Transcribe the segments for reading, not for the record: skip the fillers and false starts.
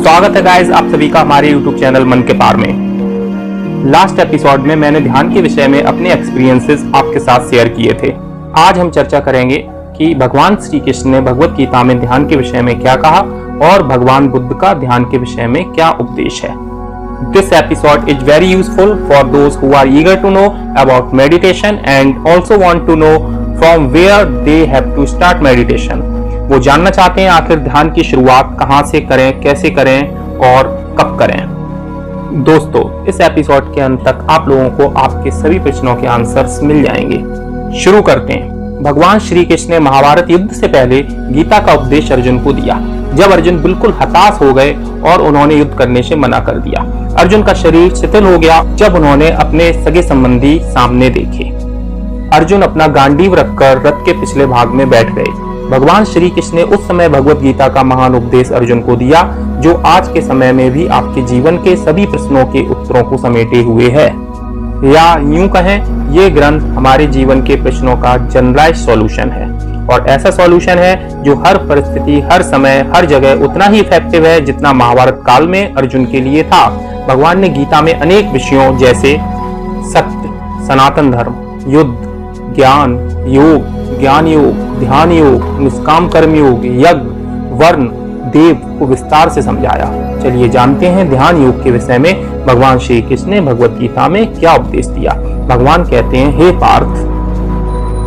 स्वागत है गाइस आप सभी का हमारे YouTube चैनल मन के पार में। लास्ट एपिसोड में मैंने ध्यान के विषय में अपने एक्सपीरियंसेस आपके साथ शेयर किए थे। आज हम चर्चा करेंगे कि भगवान श्री कृष्ण ने भगवत गीता में ध्यान के विषय में क्या कहा और भगवान बुद्ध का ध्यान के विषय में क्या उपदेश है। This episode is very useful for those who are eager to know about meditation and also want to know from where they have to start meditation। वो जानना चाहते हैं आखिर ध्यान की शुरुआत कहाँ से करें, कैसे करें और कब करें। दोस्तों, इस एपिसोड के अंत तक आप लोगों को आपके सभी प्रश्नों के आंसर्स मिल जाएंगे। शुरू करते हैं। भगवान श्री कृष्ण ने महाभारत युद्ध से पहले गीता का उपदेश अर्जुन को दिया, जब अर्जुन बिल्कुल हताश हो गए और उन्होंने युद्ध करने से मना कर दिया। अर्जुन का शरीर शिथिल हो गया जब उन्होंने अपने सगे संबंधी सामने देखे। अर्जुन अपना गांडीव रखकर रथ के पिछले भाग में बैठ गए। भगवान श्री कृष्ण ने उस समय भगवत गीता का महान उपदेश अर्जुन को दिया, जो आज के समय में भी आपके जीवन के सभी प्रश्नों के उत्तरों को समेटे हुए है, या यूं कहें ये ग्रंथ हमारे जीवन के प्रश्नों का जनरलाइज सॉल्यूशन है, और ऐसा सॉल्यूशन है जो हर परिस्थिति, हर समय, हर जगह उतना ही इफेक्टिव है जितना महाभारत काल में अर्जुन के लिए था। भगवान ने गीता में अनेक विषयों जैसे सत्य, सनातन धर्म, युद्ध, ज्ञान योग, ज्ञान योग, ध्यान योग, निष्काम कर्म योग, यज्ञ, वर्ण, देव को विस्तार से समझाया। चलिए जानते हैं ध्यान योग के विषय में भगवान श्री कृष्ण ने भगवत गीता में क्या उपदेश दिया। भगवान कहते हैं, हे पार्थ,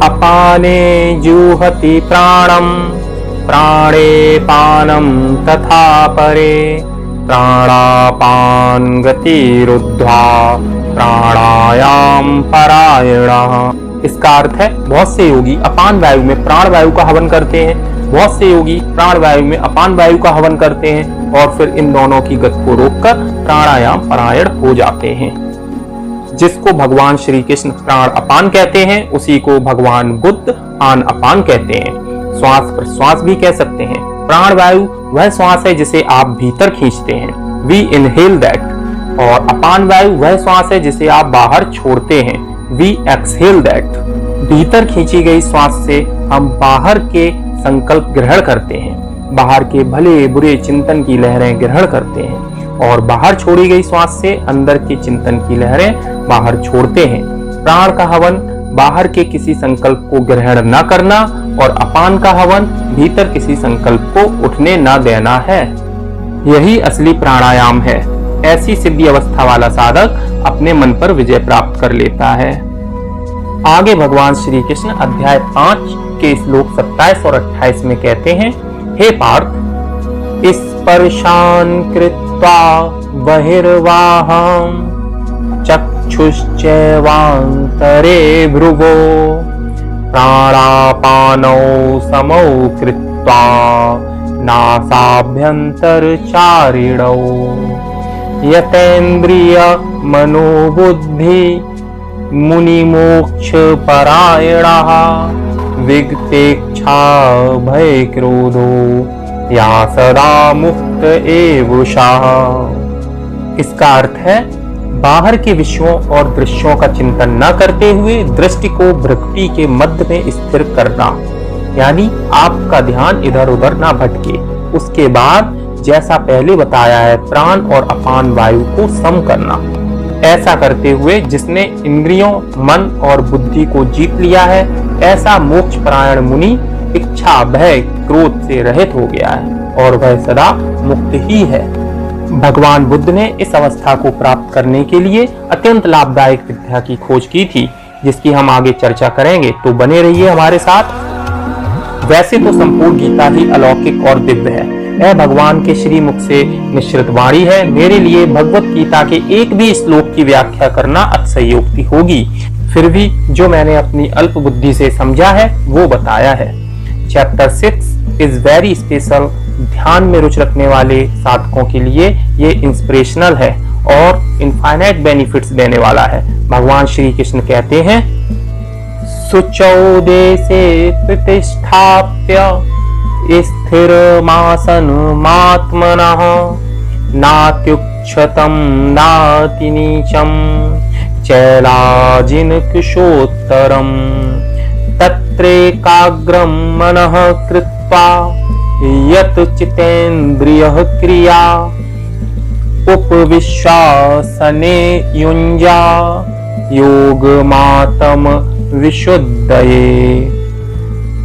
अपाने जुहति प्राणम प्राणे पानम तथा परे प्राणापान गतिरुद्ध्वा प्राणायाम परायणः। इसका अर्थ है, बहुत से योगी अपान वायु में प्राण वायु का हवन करते हैं, बहुत से योगी प्राण वायु में अपान वायु का हवन करते हैं और फिर इन दोनों की गति को रोककर प्राणायाम परायण हो जाते हैं। जिसको भगवान श्री कृष्ण प्राण अपान कहते हैं, उसी को भगवान बुद्ध आन अपान कहते हैं। श्वास प्रश्वास भी कह सकते हैं। प्राण वायु वह श्वास है जिसे आप भीतर खींचते हैं, वी इनहेल दैट, और अपान वायु वह श्वास है जिसे आप बाहर छोड़ते हैं, वी एक्सहेल दैट। भीतर खींची गई श्वास से हम बाहर के संकल्प ग्रहण करते हैं, बाहर के भले बुरे चिंतन की लहरें ग्रहण करते हैं, और बाहर छोड़ी गई श्वास से अंदर के चिंतन की लहरें बाहर छोड़ते हैं। प्राण का हवन बाहर के किसी संकल्प को ग्रहण न करना, और अपान का हवन भीतर किसी संकल्प को उठने न देना है। यही असली प्राणायाम है। ऐसी सिद्धि अवस्था वाला साधक अपने मन पर विजय प्राप्त कर लेता है। आगे भगवान श्री कृष्ण अध्याय 5 के श्लोक 27 और 28 में कहते हैं, हे पार्थ, स्पर्शान कृत्वा बहिर्वाहं चक्षुश्चैवान्तरे भ्रुवो प्राणापानौ समौ कृत्वा नासाभ्यन्तरचारिणौ यतेन्द्रिय मनोबुद्धि मुनिमोक्ष परायणः विगतेच्छा भय क्रोधो या सदा मुक्त एवुषः। इसका अर्थ है, बाहर के विषयों और दृश्यों का चिंतन न करते हुए दृष्टि को भ्रुकुटी के मध्य में स्थिर करना, यानी आपका ध्यान इधर उधर ना भटके। उसके बाद जैसा पहले बताया है, प्राण और अपान वायु को सम करना। ऐसा करते हुए जिसने इंद्रियों, मन और बुद्धि को जीत लिया है, ऐसा मोक्ष परायण मुनि इच्छा, भय, क्रोध से रहित हो गया है और वह सदा मुक्त ही है। भगवान बुद्ध ने इस अवस्था को प्राप्त करने के लिए अत्यंत लाभदायक विद्या की खोज की थी, जिसकी हम आगे चर्चा करेंगे, तो बने रहिए हमारे साथ। वैसे तो संपूर्ण गीता ही अलौकिक और दिव्य है, यह भगवान के श्री मुख से निश्रित वाणी है। मेरे लिए भगवत गीता के एक भी श्लोक की व्याख्या करना अतिशयोक्ति होगी, फिर भी जो मैंने अपनी अल्प बुद्धि से समझा है वो बताया है। Chapter 6 is very special. ध्यान में रुचि रखने वाले साधकों के लिए ये इंस्पिरेशनल है और इनफाइनाइट बेनिफिट्स देने वाला है। भगवान श्री कृष्ण कहते हैं, शुचौ देशे प्रतिष्ठाप्य स्थिरमासनमात्मनः नात्युच्छ्रितं नातिनीचं चैलाजिनकुशोत्तरम् तत्रेकाग्रं मनः कृत्वा यत् चितेन्द्रियः क्रिया उपविश्वासने युञ्जा योगमातम विशुद्धये।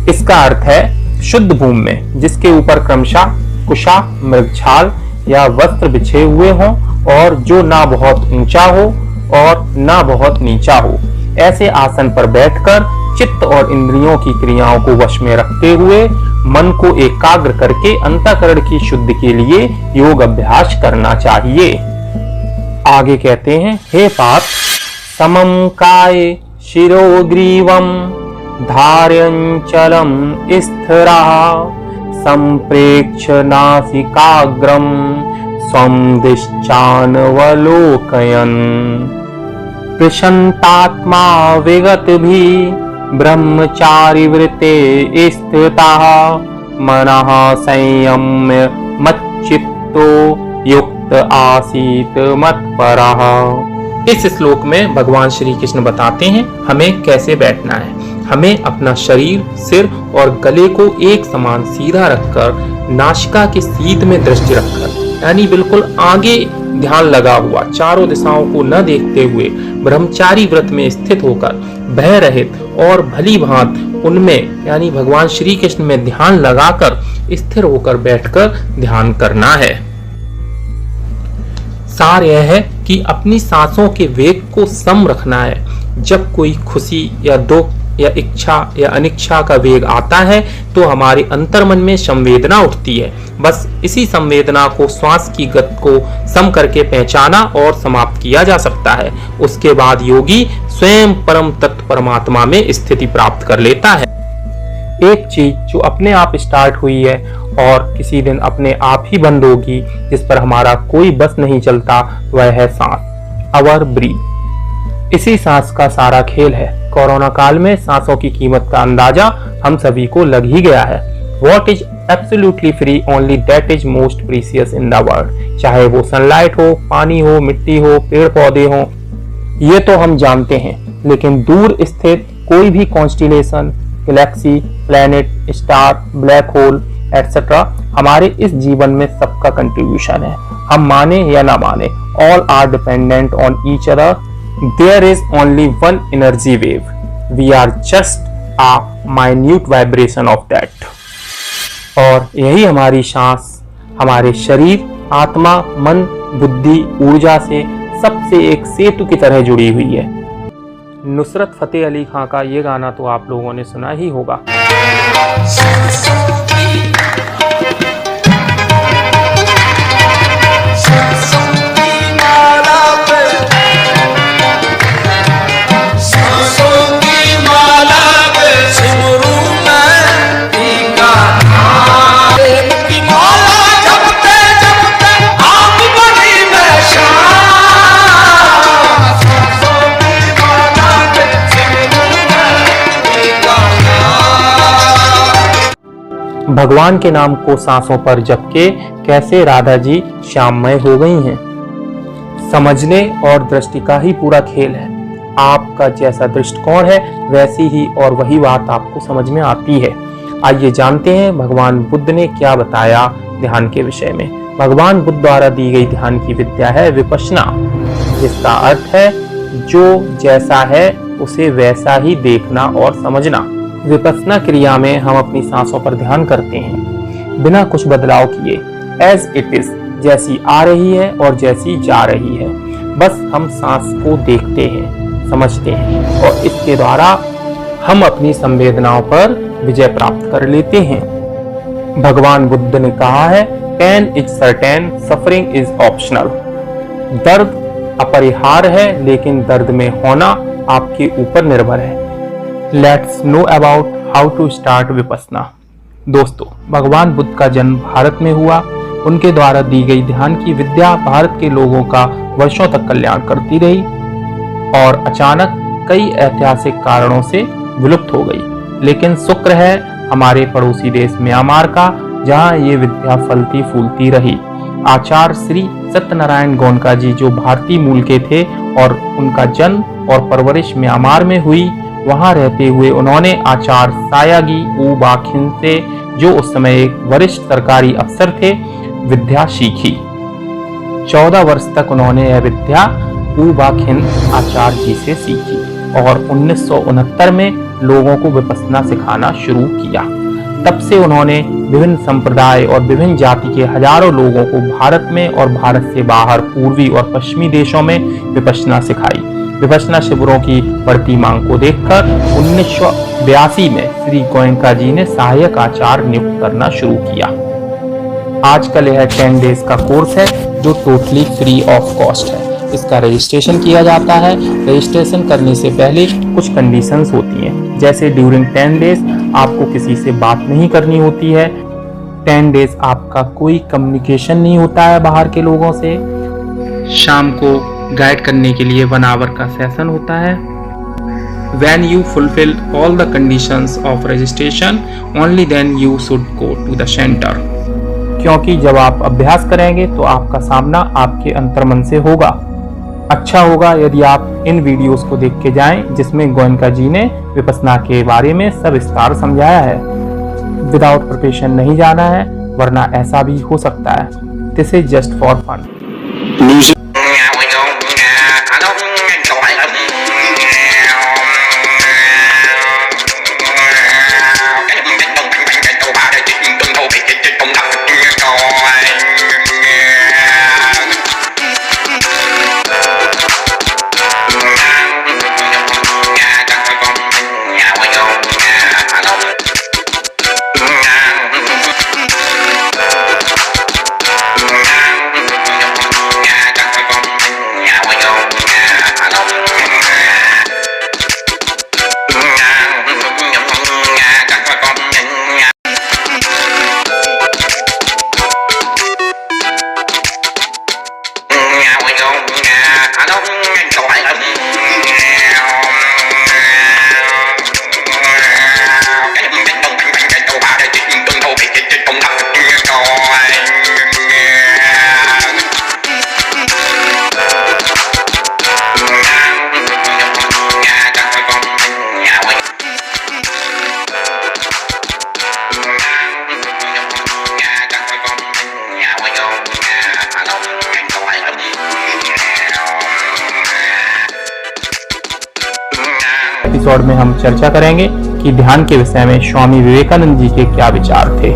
इसका अर्थ है शुद्ध भूमि में जिसके ऊपर क्रमशः कुशा, मृगछाल या वस्त्र बिछे हुए हों और जो ना बहुत ऊंचा हो और ना बहुत नीचा हो, ऐसे आसन पर बैठकर चित्त और इंद्रियों की क्रियाओं को वश में रखते हुए मन को एकाग्र करके अंतःकरण की शुद्धि के लिए योग अभ्यास करना चाहिए। आगे कहते हैं, हे पार्थ, समम काय शिरोग्रीवम धार्यंचलम स्थिरः संप्रेक्ष्य नासिकाग्रम स्वं दिश्चानवलोकयन् प्रशान्तात्मा विगतभिः ब्रह्मचारि व्रते स्थितः मनः संयम्य मच्चित्तो युक्त आसीत मत्परः। इस श्लोक में भगवान श्री कृष्ण बताते हैं हमें कैसे बैठना है। हमें अपना शरीर, सिर और गले को एक समान सीधा रखकर, नासिका के सीध में दृष्टि रखकर, यानी बिल्कुल आगे ध्यान लगा हुआ, चारों दिशाओं को न देखते हुए ब्रह्मचारी व्रत में स्थित होकर भय रहित और भली भांति उनमें यानी भगवान श्री कृष्ण में ध्यान लगाकर स्थिर होकर बैठकर ध्यान करना है। सार यह है कि अपनी सांसों के वेग को सम रखना है। जब कोई खुशी या दुख या इच्छा या अनिच्छा का वेग आता है तो हमारे अंतर्मन में संवेदना उठती है। बस इसी संवेदना को श्वास की गति को सम करके पहचाना और समाप्त किया जा सकता है। उसके बाद योगी स्वयं परम तत्व परमात्मा में स्थिति प्राप्त कर लेता है। एक चीज जो अपने आप स्टार्ट हुई है और किसी दिन अपने आप ही बंद होगी, जिस पर हमारा कोई बस नहीं चलता, वह है सांस, आवर ब्रीथ। इसी सांस का सारा खेल है। कोरोना काल में सांसों की कीमत का अंदाजा हम सभी को लग ही गया है। What is absolutely free, only that is most precious in the world। चाहे वो सनलाइट हो, पानी हो, मिट्टी हो, पेड़ पौधे हो, ये तो हम जानते हैं, लेकिन दूर स्थित कोई भी constellation, Galaxy, planet, star, black hole etcetera हमारे इस जीवन में सबका कंट्रीब्यूशन है। हम माने या ना माने, all are dependent on each other. There is only one energy wave. We are just a minute vibration of that। और यही हमारी सांस हमारे शरीर, आत्मा, मन, बुद्धि, ऊर्जा से सबसे एक सेतु की तरह जुड़ी हुई है। नुसरत फतेह अली खां का ये गाना तो आप लोगों ने सुना ही होगा। भगवान के नाम को सांसों पर जप के कैसे राधा जी श्याममय हो गई हैं। समझने और दृष्टि का ही पूरा खेल है। आपका जैसा दृष्टिकोण है वैसी ही और वही बात आपको समझ में आती है। आइए जानते हैं भगवान बुद्ध ने क्या बताया ध्यान के विषय में। भगवान बुद्ध द्वारा दी गई ध्यान की विद्या है विपश्यना, जिसका अर्थ है जो जैसा है उसे वैसा ही देखना और समझना। विपश्यना क्रिया में हम अपनी सांसों पर ध्यान करते हैं बिना कुछ बदलाव किए, एज इट इज, जैसी आ रही है और जैसी जा रही है। बस हम सांस को देखते हैं, समझते हैं और इसके द्वारा हम अपनी संवेदनाओं पर विजय प्राप्त कर लेते हैं। भगवान बुद्ध ने कहा है, pain is certain, suffering is optional. दर्द अपरिहार्य है लेकिन दर्द में होना आपके ऊपर निर्भर है। Let's know about how to start Vipassana. दोस्तों, भगवान बुद्ध का जन्म भारत में हुआ। उनके द्वारा दी गई ध्यान की विद्या भारत के लोगों का वर्षों तक कल्याण करती रही और अचानक कई ऐतिहासिक कारणों से विलुप्त हो गई। लेकिन शुक्र है हमारे पड़ोसी देश म्यांमार का, जहां ये विद्या फलती फूलती रही। आचार्य श्री सत्यनारायण गोनका जी जो भारतीय मूल के थे और उनका जन्म और परवरिश म्यांमार में हुई, वहां रहते हुए उन्होंने आचार्य सायागी ऊ बाखिन से, जो उस समय एक वरिष्ठ सरकारी अफसर थे, विद्या सीखी। 14 वर्ष तक उन्होंने यह विद्या उ बा खिन आचार्य जी से सीखी और 1969 में लोगों को विपश्यना सिखाना शुरू किया। तब से उन्होंने विभिन्न संप्रदाय और विभिन्न जाति के हजारों लोगों को भारत में और भारत से बाहर पूर्वी और पश्चिमी देशों में विपश्यना सिखाई। विपश्यना शिविरों की बढ़ती मांग को देखकर 1982 में श्री गोयनका जी ने सहायक आचार्य नियुक्त करना शुरू किया। आजकल यह 10 डेज का कोर्स है जो टोटली फ्री ऑफ कॉस्ट है। इसका रजिस्ट्रेशन किया जाता है। रजिस्ट्रेशन करने से पहले कुछ कंडीशंस होती हैं, जैसे ड्यूरिंग 10 डेज आपको किसी से बात नहीं करनी होती है। 10 डेज आपका कोई कम्युनिकेशन नहीं होता है बाहर के लोगों से। शाम को गाइड करने के लिए 1 आवर का सेशन होता है। When you fulfill all the conditions of registration, only then you should go to the center. क्योंकि जब आप अभ्यास करेंगे तो आपका सामना आपके अंतर्मन से होगा। अच्छा होगा यदि आप इन वीडियोस को देख के जाएं, जिसमें गोयनका जी ने विपश्यना के बारे में सविस्तार समझाया है। विदाउट प्रिपरेशन नहीं जाना है, वरना ऐसा भी हो सकता है। This is just for fun. Episode में हम चर्चा करेंगे कि ध्यान के विषय में स्वामी विवेकानंद जी के क्या विचार थे।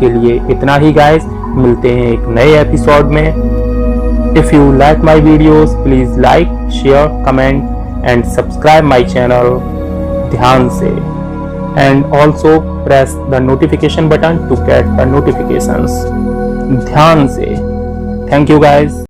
के लिए इतना ही गाइस, मिलते हैं एक नए एपिसोड में। If you like my videos, please like, share, comment and subscribe my channel ध्यान से, and also press the notification button to get the notifications ध्यान से। Thank you guys.